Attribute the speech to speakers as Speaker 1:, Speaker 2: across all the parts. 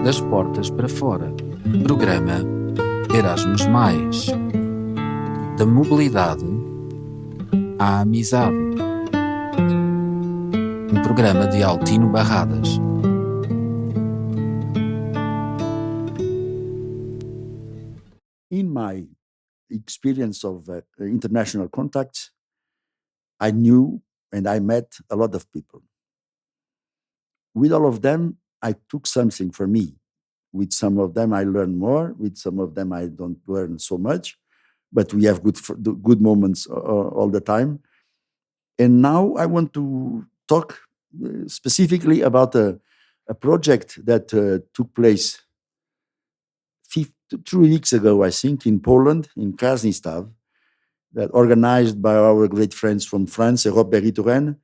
Speaker 1: Das portas para fora. Programa Erasmus+. Da mobilidade à amizade. Programa de Altino Barradas.
Speaker 2: In my experience of international contacts, I knew and I met a lot of people. With all of them, I took something for me. With some of them, I learn more. With some of them, I don't learn so much. But we have good moments all the time. And now I want to talk specifically about a project that took place 3 weeks ago, I think, in Poland, in Krasnystaw, that organized by our great friends from France, Europe Berry-Touraine,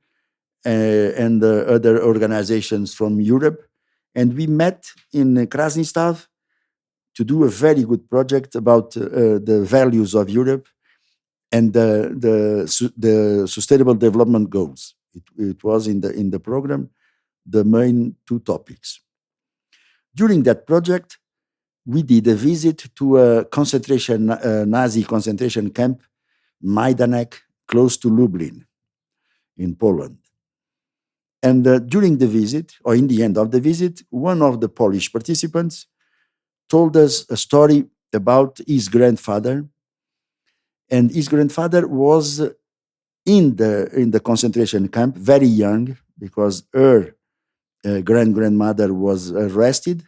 Speaker 2: and other organizations from Europe. And we met in Krasnystaw to do a very good project about the values of Europe and the Sustainable Development Goals. It was in the program the main two topics. During that project, we did a visit to a Nazi concentration camp, Majdanek, close to Lublin, in Poland. And during the visit, or in the end of the visit, one of the Polish participants told us a story about his grandfather. And his grandfather was in the concentration camp, very young, because her grandmother was arrested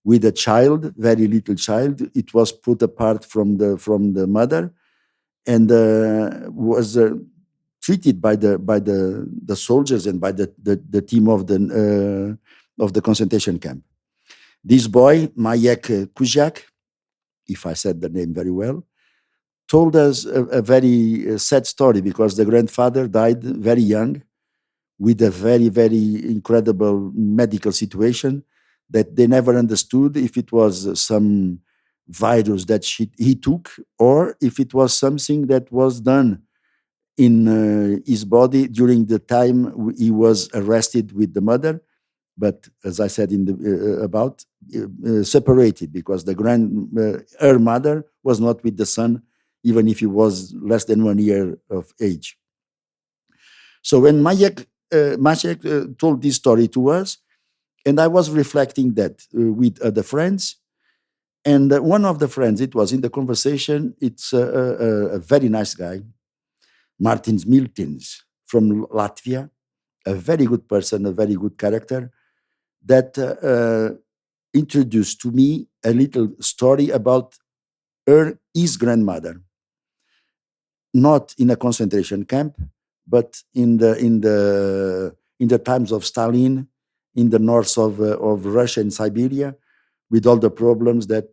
Speaker 2: with a child, very little child. It was put apart from the mother, and was treated by the soldiers and by the team of the concentration camp. This boy, Majek Kuziak, if I said the name very well, told us a very sad story, because the grandfather died very young with a very, very incredible medical situation that they never understood if it was some virus that he took, or if it was something that was done in his body during the time he was arrested with the mother. But as I said separated, because her mother was not with the son, even if he was less than 1 year of age. So when Majek told this story to us, and I was reflecting that with other friends, and one of the friends, it was in the conversation, it's a very nice guy, Martins Miltins from Latvia, a very good person, a very good character, that introduced to me a little story about his grandmother, not in a concentration camp, but in the times of Stalin, in the north of Russia and Siberia, with all the problems that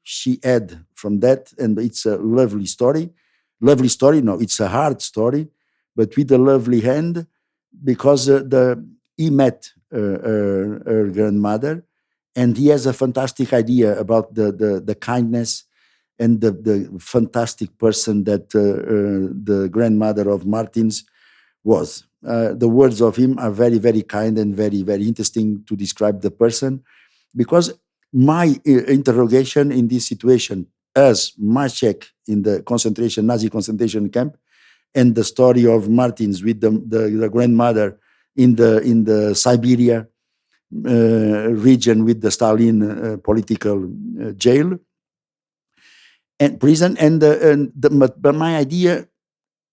Speaker 2: she had from that. And it's a lovely story. Lovely story, no, it's a hard story, but with a lovely hand, because he met her grandmother, and he has a fantastic idea about the kindness and the fantastic person that the grandmother of Martins was. The words of him are very, very kind and very, very interesting to describe the person, because my interrogation in this situation as Maciek in the Nazi concentration camp, and the story of Martins with the grandmother in the Siberia region with the Stalin political jail and prison, but my idea,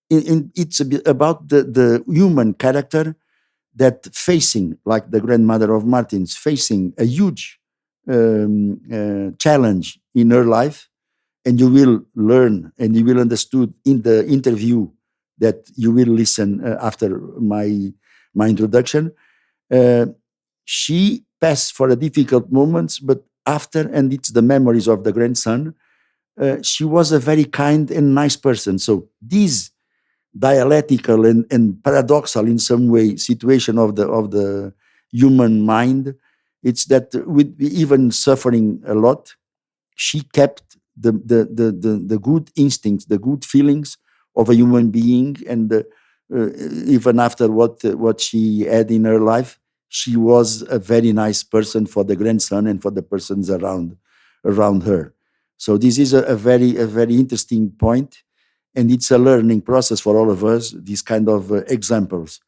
Speaker 2: it's about the human character that facing, like the grandmother of Martins, facing a huge challenge in her life, and you will learn and you will understood in the interview that you will listen after my introduction. She passed for a difficult moments, but after, and it's the memories of the grandson, she was a very kind and nice person. So this dialectical and paradoxal in some way situation of the human mind, it's that with even suffering a lot, she kept the good instincts, the good feelings of a human being, and even after what she had in her life, she was a very nice person for the grandson and for the persons around her. So this is a very interesting point, and it's a learning process for all of us. These kind of examples,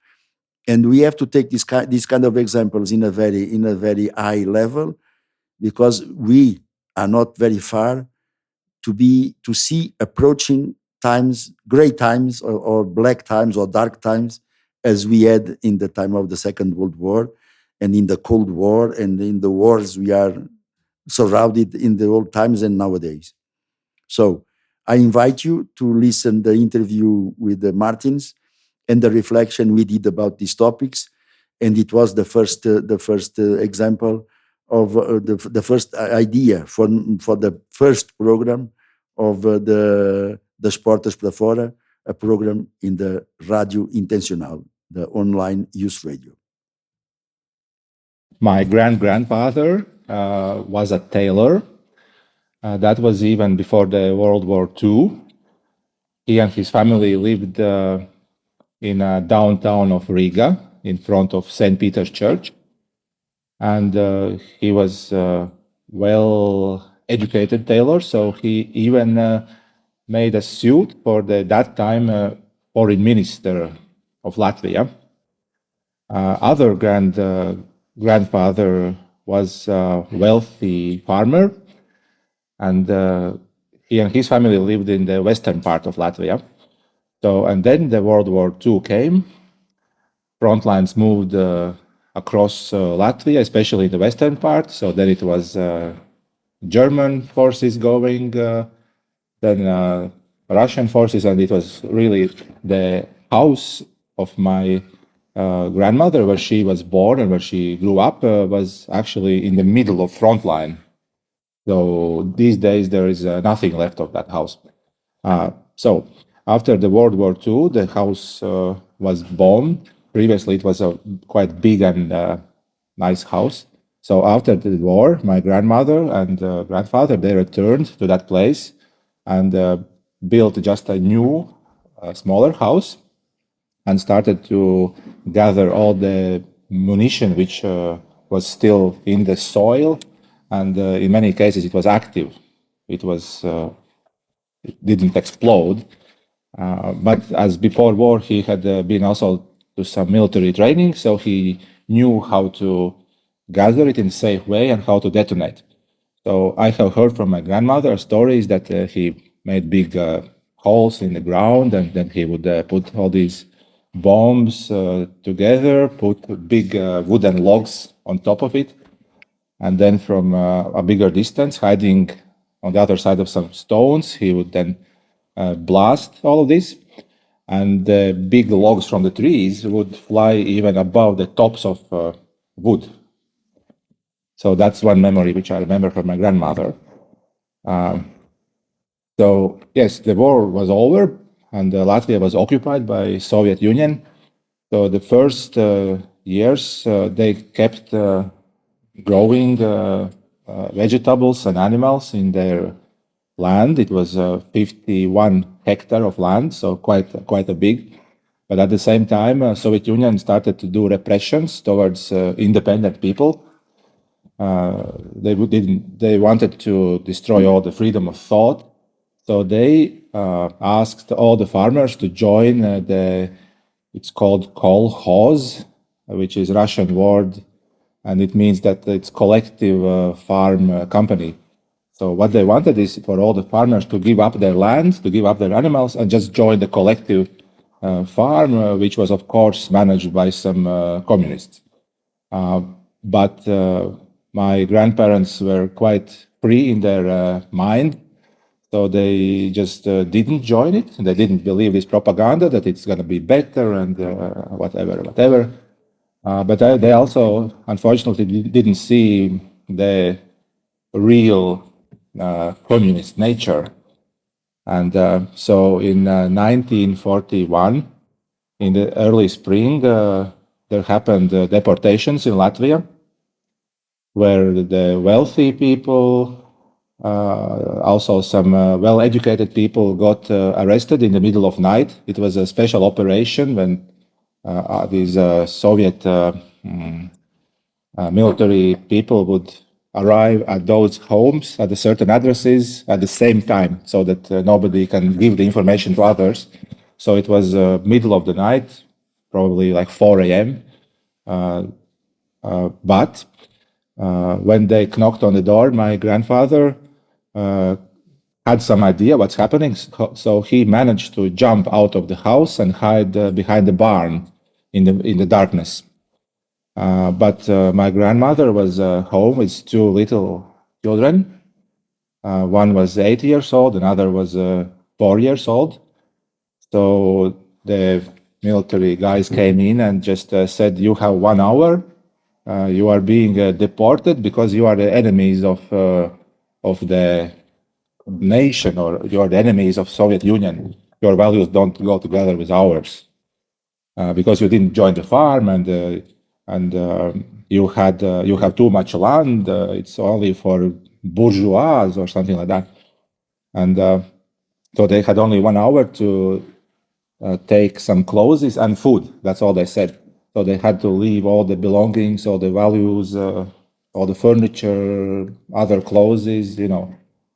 Speaker 2: and we have to take these kind of examples in a very high level, because we are not very far to see approaching times, great times, or black times or dark times, as we had in the time of the Second World War and in the Cold War and in the wars we are surrounded in the old times and nowadays. So I invite you to listen the interview with the Martins and the reflection we did about these topics. And it was the first example of the first idea for the first program of the Sporters para Fora, a program in the Radio Intencional, the online youth radio.
Speaker 3: My grandfather was a tailor. That was even before the World War II. He and his family lived in a downtown of Riga, in front of St. Peter's Church. And he was well-educated tailor, so he even made a suit for that time foreign minister of Latvia. Other grandfather was a wealthy farmer, and he and his family lived in the western part of Latvia. So, and then the World War II came. Front lines moved across Latvia, especially in the western part. So then it was German forces going, then Russian forces, and it was really the house of my grandmother, where she was born and where she grew up, was actually in the middle of front line. So these days there is nothing left of that house. So after the World War II, the house was bombed. Previously, it was a quite big and nice house. So after the war, my grandmother and grandfather, they returned to that place and built just a new, smaller house, and started to gather all the munition which was still in the soil, and in many cases it was active. It didn't explode, but as before war, he had been also to some military training, so he knew how to gather it in a safe way and how to detonate. So I have heard from my grandmother stories that he made big holes in the ground, and then he would put all these bombs together, put big wooden logs on top of it, and then from a bigger distance, hiding on the other side of some stones, he would then blast all of this, and the big logs from the trees would fly even above the tops of wood. So that's one memory which I remember from my grandmother. So yes, the war was over, and Latvia was occupied by Soviet Union. So the first years they kept growing vegetables and animals in their land. It was 51 hectare of land, so quite a big. But at the same time, Soviet Union started to do repressions towards independent people. They wanted to destroy all the freedom of thought. So they asked all the farmers to join it's called kolkhoz, which is Russian word, and it means that it's collective farm company. So what they wanted is for all the farmers to give up their land, to give up their animals, and just join the collective farm, which was of course managed by some communists. But my grandparents were quite free in their mind, so they just didn't join it. They didn't believe this propaganda that it's going to be better and whatever. But they also, unfortunately, didn't see the real communist nature. And so in 1941, in the early spring, there happened deportations in Latvia, where the wealthy people Also, some well-educated people got arrested in the middle of night. It was a special operation when these Soviet military people would arrive at those homes at the certain addresses at the same time, so that nobody can give the information to others. So it was middle of the night, probably like 4 a.m. But when they knocked on the door, my grandfather had some idea what's happening, so he managed to jump out of the house and hide behind the barn in the darkness. But my grandmother was home with two little children. One was 8 years old, another was 4 years old. So the military guys came in and just said, "You have 1 hour. You are being deported because you are the enemies of the nation, or you are the enemies of Soviet Union. Your values don't go together with ours because you didn't join the farm and you have too much land. It's only for bourgeois or something like that." And so they had only 1 hour to take some clothes and food. That's all they said. So they had to leave all the belongings, all the values, all the furniture, other clothes.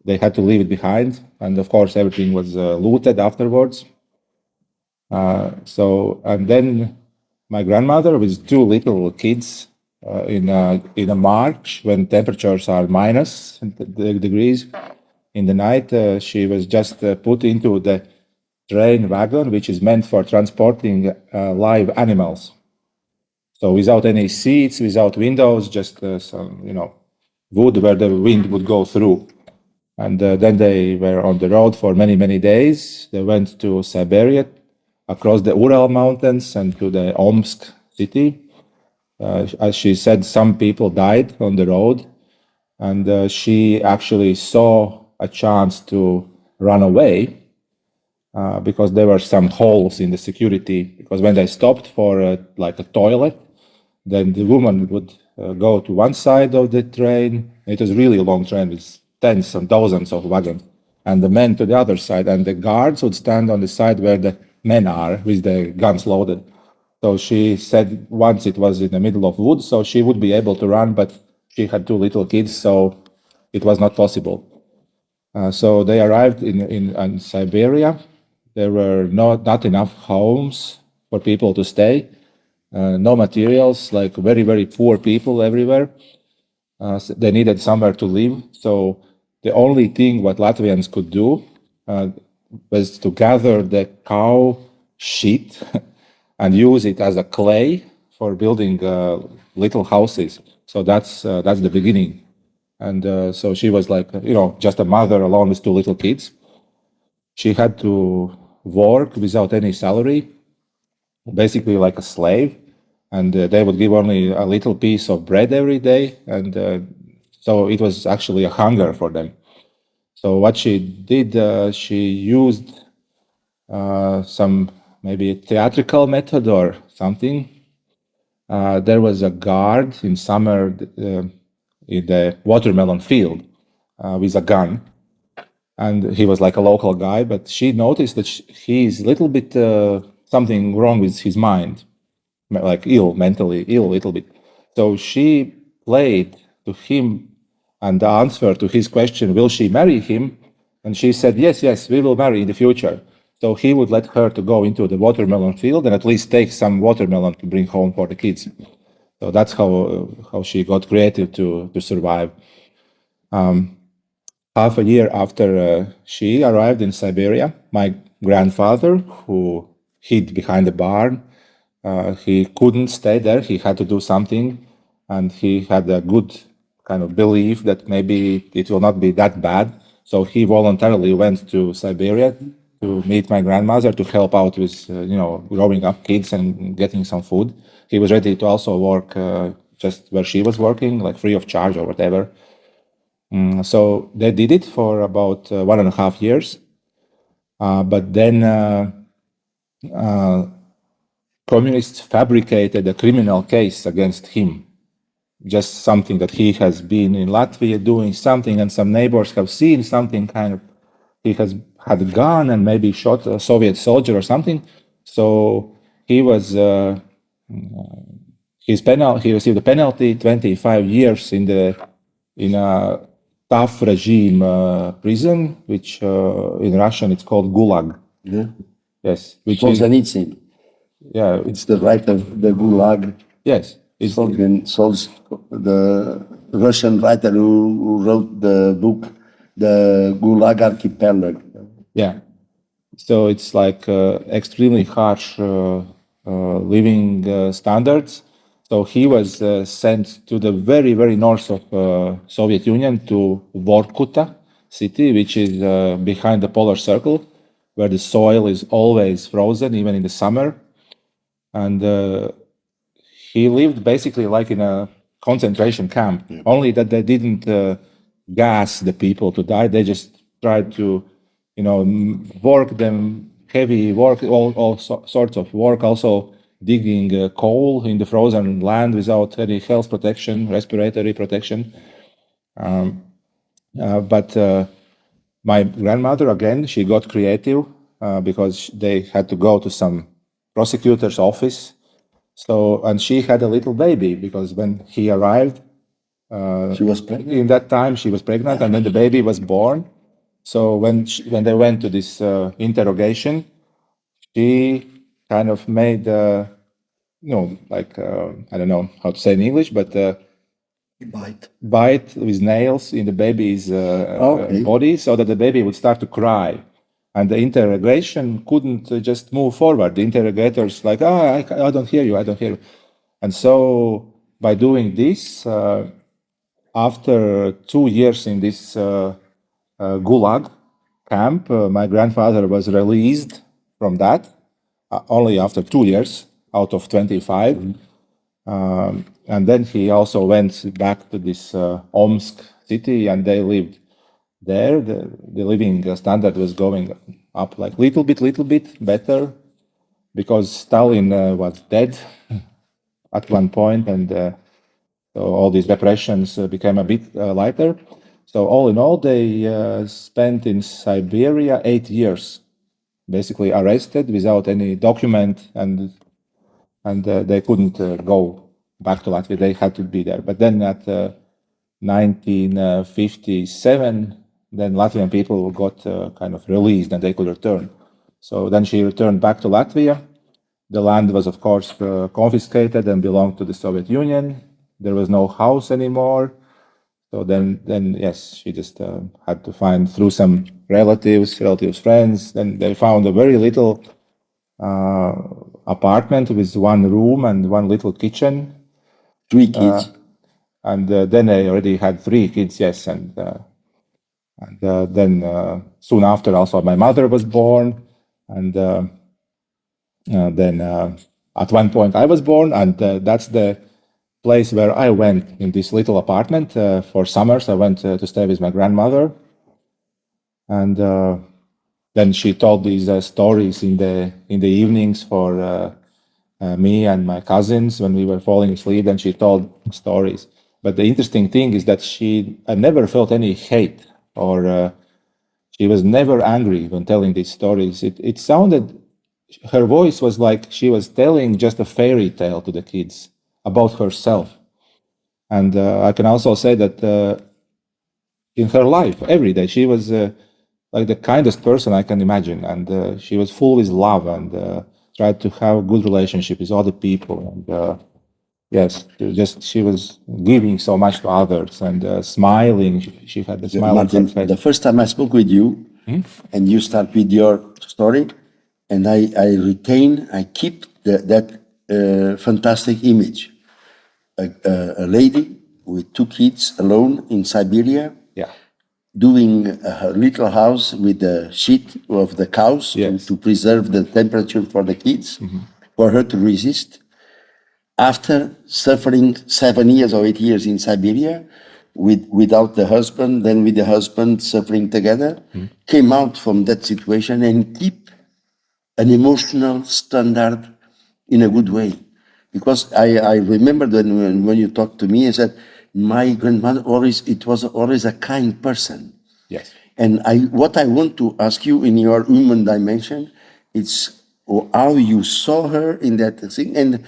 Speaker 3: They had to leave it behind, and of course everything was looted afterwards. And then my grandmother with two little kids in a March when temperatures are minus degrees in the night, she was just put into the train wagon, which is meant for transporting live animals. So without any seats, without windows, just some wood where the wind would go through. And then they were on the road for many, many days. They went to Siberia, across the Ural Mountains, and to the Omsk city. As she said, some people died on the road, and she actually saw a chance to run away because there were some holes in the security. Because when they stopped for like a toilet, then the woman would go to one side of the train. It was really a long train with tens and thousands of wagons, and the men to the other side, and the guards would stand on the side where the men are with the guns loaded. So she said once it was in the middle of woods, so she would be able to run, but she had two little kids, so it was not possible. So they arrived in Siberia. There were not enough homes for people to stay, no materials, like very, very poor people everywhere. So they needed somewhere to live. So the only thing what Latvians could do was to gather the cow shit and use it as a clay for building little houses. So that's the beginning. And so she was like, just a mother alone with two little kids. She had to work without any salary, basically like a slave, and they would give only a little piece of bread every day, and so it was actually a hunger for them. So what she did, she used some maybe theatrical method or something. There was a guard in summer in the watermelon field with a gun, and he was like a local guy, but she noticed that he's a little bit something wrong with his mind, like mentally ill a little bit. So she played to him and the answer to his question, will she marry him? And she said, yes, yes, we will marry in the future. So he would let her to go into the watermelon field and at least take some watermelon to bring home for the kids. So that's how she got creative to survive. Half a year after she arrived in Siberia, my grandfather, who hid behind the barn, he couldn't stay there. He had to do something, and he had a good kind of belief that maybe it will not be that bad. So he voluntarily went to Siberia to meet my grandmother to help out with, growing up kids and getting some food. He was ready to also work just where she was working, like free of charge or whatever. So they did it for about 1.5 years. But then communists fabricated a criminal case against him. just something that he has been in Latvia doing something, and some neighbors have seen something kind of. He has had a gun and maybe shot a Soviet soldier or something. So he was he received a penalty, 25 years in a tough regime prison, which in Russian it's called gulag.
Speaker 2: Yeah.
Speaker 3: Yes, which is
Speaker 2: Solzhenitsyn.
Speaker 3: yeah,
Speaker 2: It's the writer, the Gulag.
Speaker 3: yes, it's
Speaker 2: The Russian writer who wrote the book, the Gulag Archipelago.
Speaker 3: yeah. So it's like extremely harsh living standards. So he was sent to the very, very north of Soviet Union, to Vorkuta city, which is behind the polar circle, where the soil is always frozen, even in the summer. And he lived basically like in a concentration camp, only that they didn't gas the people to die. They just tried to, work them, heavy work, all sorts of work, also digging coal in the frozen land without any health protection, respiratory protection. But my grandmother, again, she got creative because they had to go to some prosecutor's office. So, and she had a little baby because when he arrived,
Speaker 2: She was pregnant.
Speaker 3: in that time she was pregnant, and then the baby was born. So when they went to this interrogation, she kind of made, like I don't know how to say in English, but bite with nails in the baby's body, so that the baby would start to cry. And the interrogation couldn't just move forward. The interrogators like, I don't hear you, I don't hear you. And so by doing this, after 2 years in this gulag camp, my grandfather was released from that only after 2 years out of 25. And then he also went back to this Omsk city, and they lived there. The living standard was going up like little bit better, because Stalin was dead at one point, and so all these repressions became a bit lighter. So all in all, they spent in Siberia 8 years, basically arrested without any document, and they couldn't go back to Latvia. They had to be there. But then at 1957, then Latvian people got kind of released and they could return. So then she returned back to Latvia. The land was, of course, confiscated and belonged to the Soviet Union. There was no house anymore. So then yes, she just had to find through some relatives, friends. Then they found a very little apartment with one room and one little kitchen.
Speaker 2: 3 kids.
Speaker 3: And then I already had 3 kids, yes. And then soon after, also my mother was born. And then at one point I was born, and that's the place where I went, in this little apartment. For summers, I went to stay with my grandmother. And then she told these stories in the evenings for me and my cousins when we were falling asleep. And she told stories. But the interesting thing is that I never felt any hate, or she was never angry when telling these stories. It sounded, her voice was like she was telling just a fairy tale to the kids about herself. And I can also say that in her life, every day, she was like the kindest person I can imagine. And she was full with love, and tried to have a good relationship with other people. And yes, she was giving so much to others, and smiling. She had the smile on her
Speaker 2: Martin,
Speaker 3: face.
Speaker 2: the first time I spoke with you, and you start with your story, and I keep that fantastic image. A lady with 2 kids alone in Siberia,
Speaker 3: Yeah.
Speaker 2: doing a little house with the sheet of the cows
Speaker 3: Yes.
Speaker 2: to preserve the temperature for the kids, for her to resist. After suffering 7 years or 8 years in Siberia, without the husband, then with the husband suffering together, came out from that situation and keep an emotional standard in a good way. because I remember when you talked to me, I said, my grandmother was always a kind person.
Speaker 3: Yes.
Speaker 2: And what I want to ask you in your human dimension, it's how you saw her in that thing, and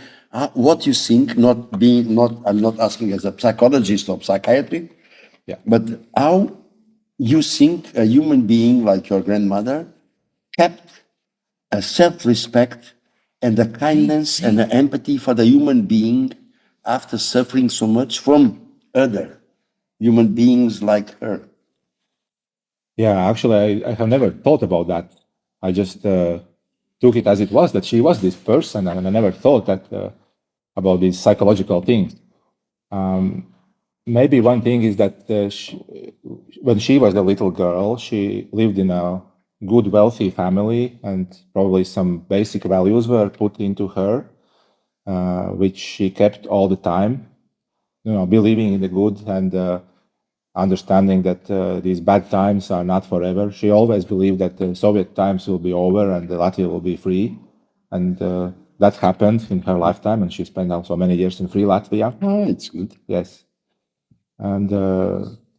Speaker 2: what you think. I'm not asking as a psychologist or psychiatrist,
Speaker 3: Yeah.
Speaker 2: but how you think a human being like your grandmother kept a self-respect and a kindness and an empathy for the human being after suffering so much from other human beings like her.
Speaker 3: Yeah, actually, I have never thought about that. I just took it as it was, that she was this person, and I never thought that about these psychological things. Maybe one thing is that when she was a little girl, she lived in a good, wealthy family, and probably some basic values were put into her, which she kept all the time. Believing in the good and understanding that these bad times are not forever. She always believed that the Soviet times will be over and the Latvia will be free, and that happened in her lifetime. And she spent also many years in free Latvia.
Speaker 2: Oh, it's good.
Speaker 3: Yes. And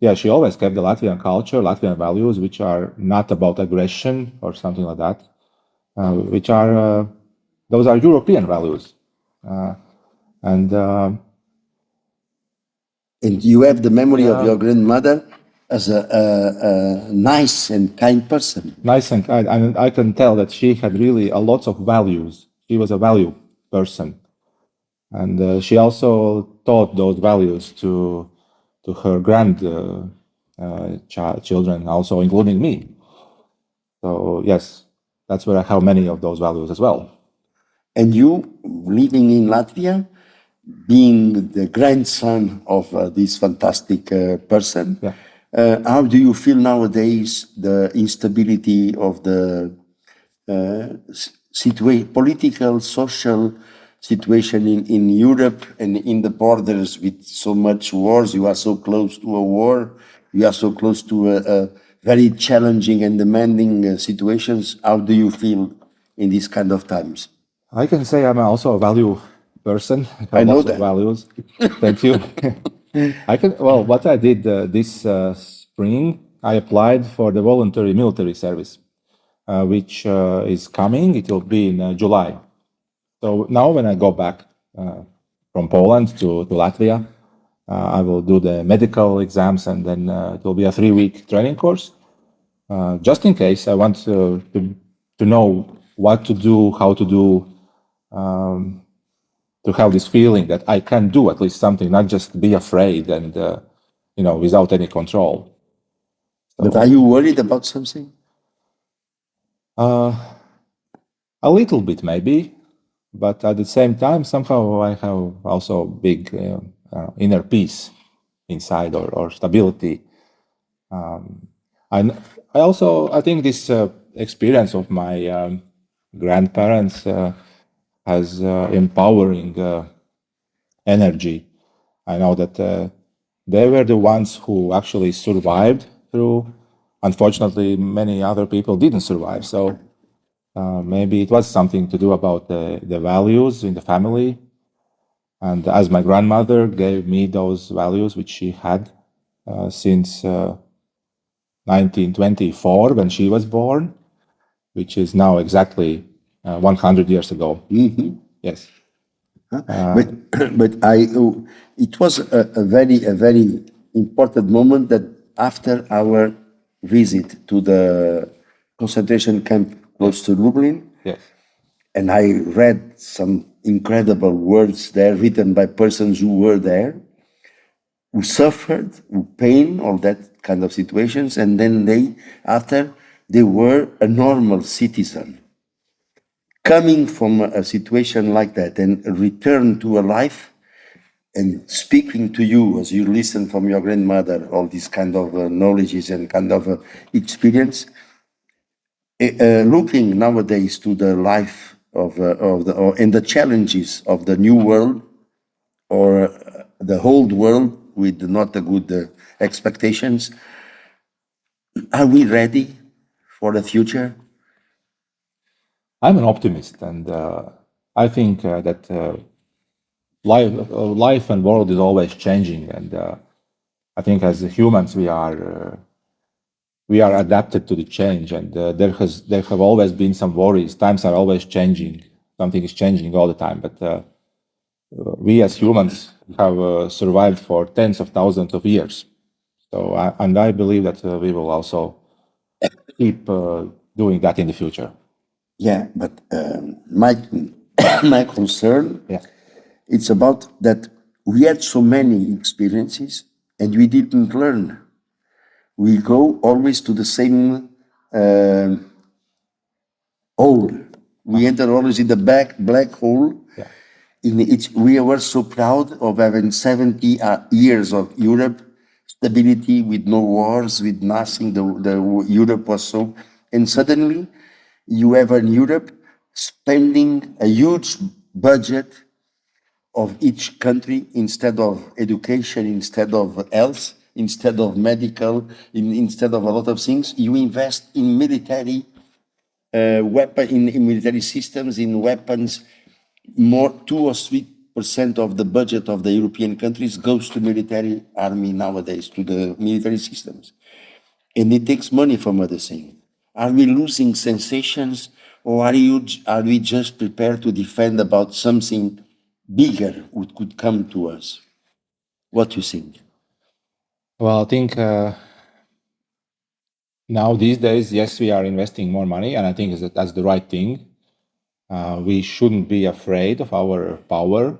Speaker 3: yeah, she always kept the Latvian culture, Latvian values, which are not about aggression or something like that, which are those are European values. And
Speaker 2: And you have the memory of
Speaker 3: Yeah.
Speaker 2: your grandmother as a nice and kind person.
Speaker 3: Nice and kind, and I can tell that she had really a lot of values. She was a value person, and she also taught those values to her children, also including me. So yes, that's where I have many of those values as well.
Speaker 2: And you, living in Latvia, being the grandson of this fantastic person,
Speaker 3: Yeah.
Speaker 2: how do you feel nowadays the instability of the political, social situation in Europe and in the borders with so much wars? You are so close to a war. You are so close to a very challenging and demanding situations. How do you feel in these kind of times?
Speaker 3: I can say I'm also a value person. I
Speaker 2: I
Speaker 3: have
Speaker 2: know
Speaker 3: lots of
Speaker 2: that.
Speaker 3: values. Thank you. Well, what I did this spring, I applied for the voluntary military service, which is coming. It will be in July. So now when I go back from Poland to Latvia, I will do the medical exams, and then it will be a 3-week training course. Just in case, I want to know what to do, how to do, to have this feeling that I can do at least something, not just be afraid and without any control.
Speaker 2: But are you worried about something?
Speaker 3: A little bit maybe, but at the same time, somehow I have also big inner peace inside, or stability. I think this experience of my grandparents has empowering energy. I know that they were the ones who actually survived through. Unfortunately, many other people didn't survive. So maybe it was something to do about the values in the family. And as my grandmother gave me those values, which she had since 1924, when she was born, which is now exactly 100 years ago. Yes.
Speaker 2: But it was a very important moment that after our visit to the concentration camp close to Lublin,
Speaker 3: Yes.
Speaker 2: and I read some incredible words there written by persons who were there, who suffered, who pain, all that kind of situations, and then after they were a normal citizen coming from a situation like that and return to a life and speaking to you as you listen from your grandmother, all these kind of knowledges and kind of experience, looking nowadays to the life and the challenges of the new world or the old world with not the good expectations, are we ready for the future?
Speaker 3: I'm an optimist, and I think that life and world is always changing, and I think as humans we are adapted to the change, and there have always been some worries. Times are always changing. Something is changing all the time, but we as humans have survived for tens of thousands of years. So, and I believe that we will also keep doing that in the future.
Speaker 2: Yeah, but my my concern,
Speaker 3: Yeah.
Speaker 2: it's about that we had so many experiences and we didn't learn. We go always to the same hole. We enter always in the black hole.
Speaker 3: Yeah.
Speaker 2: We were so proud of having 70 years of Europe stability with no wars, with nothing. The Europe was so, and suddenly you have in Europe spending a huge budget of each country instead of education, instead of health, instead of medical, instead of a lot of things. You invest in military in military systems, in weapons. More 2 or 3% of the budget of the European countries goes to military army nowadays, to the military systems, and it takes money from other things. Are we losing sensations, or are we just prepared to defend about something bigger which could come to us? What do you think?
Speaker 3: Well, I think now these days, yes, we are investing more money, and I think that's the right thing. We shouldn't be afraid of our power.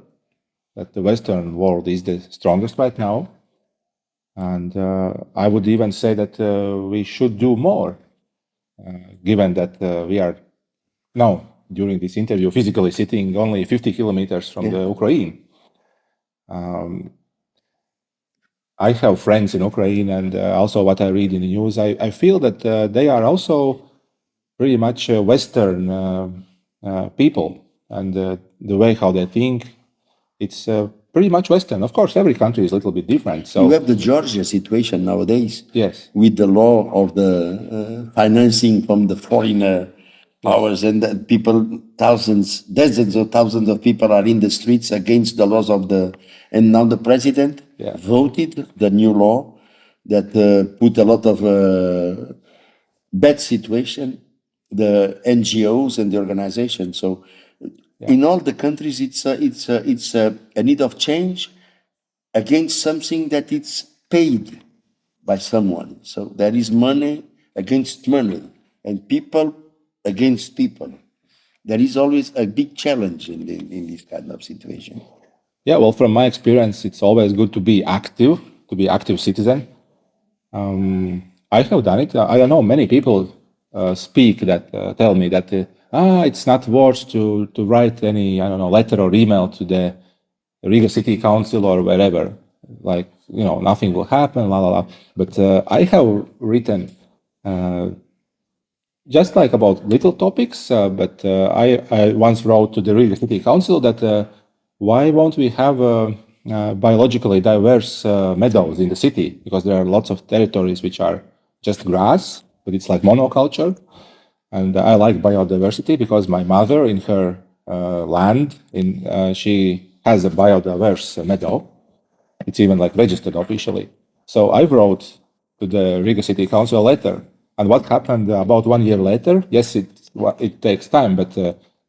Speaker 3: That the Western world is the strongest right now, and I would even say that we should do more, given that we are now during this interview physically sitting only 50 kilometers from the Ukraine. I have friends in Ukraine, and also what I read in the news, I feel that they are also pretty much Western people, and the way how they think, it's pretty much Western. Of course, every country is a little bit different. So
Speaker 2: you have the Georgia situation nowadays.
Speaker 3: Yes.
Speaker 2: With the law of the financing from the foreign powers, and that people, dozens of thousands of people are in the streets against the laws of the. And now the president voted the new law that put a lot of bad situation, the NGOs and the organizations. So in all the countries, it's a need of change against something that it's paid by someone. So there is money against money and people against people. There is always a big challenge in this kind of situation.
Speaker 3: Yeah, well, from my experience, it's always good to be active citizen. I have done it. I don't know, many people speak that tell me that it's not worth to write any, I don't know, letter or email to the Riga City Council or wherever. Like, nothing will happen, la la la. But I have written just like about little topics, but I once wrote to the Riga City Council that why won't we have biologically diverse meadows in the city? Because there are lots of territories which are just grass, but it's like monoculture. And I like biodiversity because my mother, in her land, she has a biodiverse meadow. It's even like registered officially. So I wrote to the Riga City Council a letter. And what happened about 1 year later? Yes, it takes time, but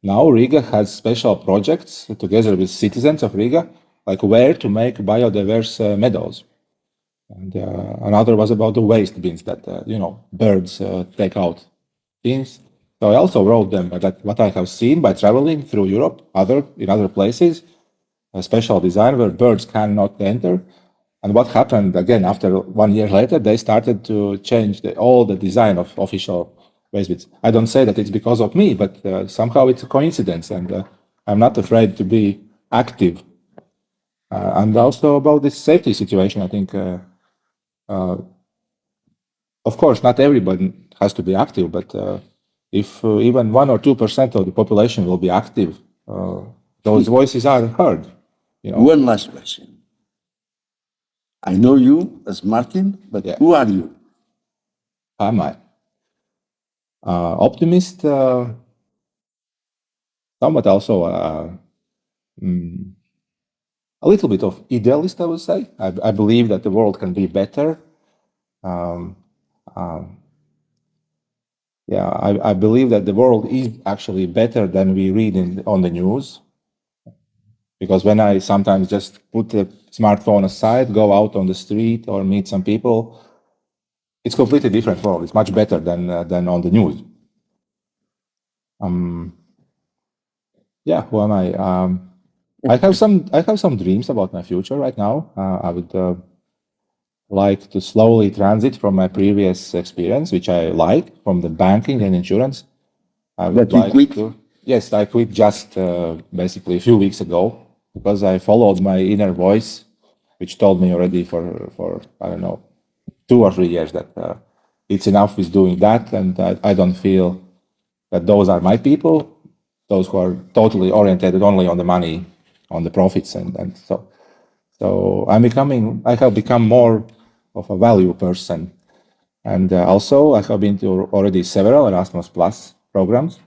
Speaker 3: now Riga has special projects together with citizens of Riga, like where to make biodiverse meadows. And another was about the waste bins that birds take out bins. So I also wrote them that what I have seen by traveling through Europe, in other places, a special design where birds cannot enter. And what happened again after 1 year later, they started to change all the design of official waste bins. I don't say that it's because of me, but somehow it's a coincidence, and I'm not afraid to be active. And also about this safety situation, I think, of course, not everybody has to be active, but if even 1 or 2% of the population will be active, those voices are heard.
Speaker 2: One last question. I know you as Martin, but who are you?
Speaker 3: Am I? Optimist, somewhat also a little bit of idealist, I would say. I believe that the world can be better. I believe that the world is actually better than we read on the news. Because when I sometimes just put the smartphone aside, go out on the street or meet some people, it's a completely different world. It's much better than on the news. Who am I? I have some dreams about my future right now. I would like to slowly transit from my previous experience, which I like, from the banking and insurance. I would
Speaker 2: That you
Speaker 3: like
Speaker 2: quit?
Speaker 3: to. Yes, I quit just basically a few weeks ago because I followed my inner voice, which told me already for I don't know 2 or 3 years that it's enough with doing that, and I don't feel that those are my people, those who are totally oriented only on the money, on the profits, and so I have become more of a value person, and also I have been to already several Erasmus Plus programs,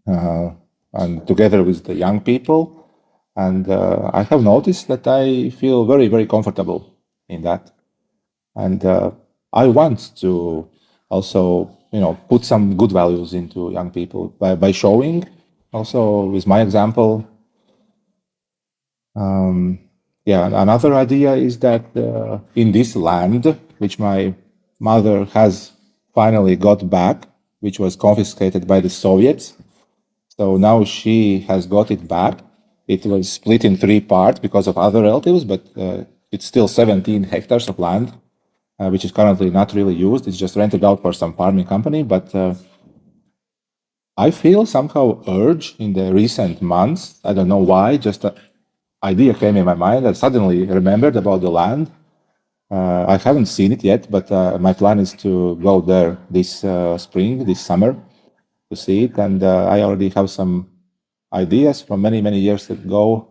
Speaker 3: and together with the young people, and I have noticed that I feel very, very comfortable in that. And I want to also, put some good values into young people by showing, also with my example. Another idea is that in this land, which my mother has finally got back, which was confiscated by the Soviets, so now she has got it back. It was split in 3 parts because of other relatives, but it's still 17 hectares of land, which is currently not really used. It's just rented out for some farming company. But I feel somehow urge in the recent months. I don't know why. Just an idea came in my mind. I suddenly remembered about the land. I haven't seen it yet, but my plan is to go there this spring, this summer, to see it. And I already have some ideas from many, many years ago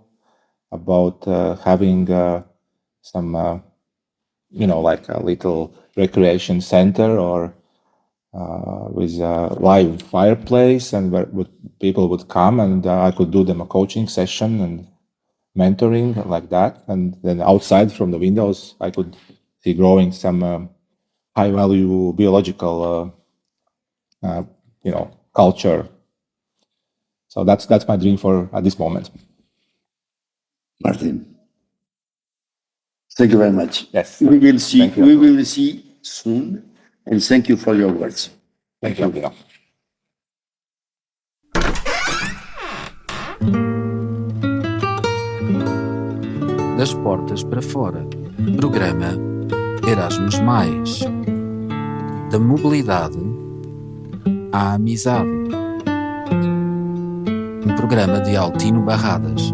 Speaker 3: about having some, like a little recreation center or with a live fireplace, and where people would come, and I could do them a coaching session and mentoring like that. And then outside from the windows, I could see growing some high value biological, culture. So that's my dream for at this moment.
Speaker 2: Martin, thank you very much.
Speaker 3: Yes.
Speaker 2: We will see.
Speaker 3: Thank you.
Speaker 2: We will see soon, and thank you for your words.
Speaker 3: Thank you.
Speaker 1: Das portas para fora. Programa Erasmus+. Da mobilidade à amizade. Um programa de Altino Barradas.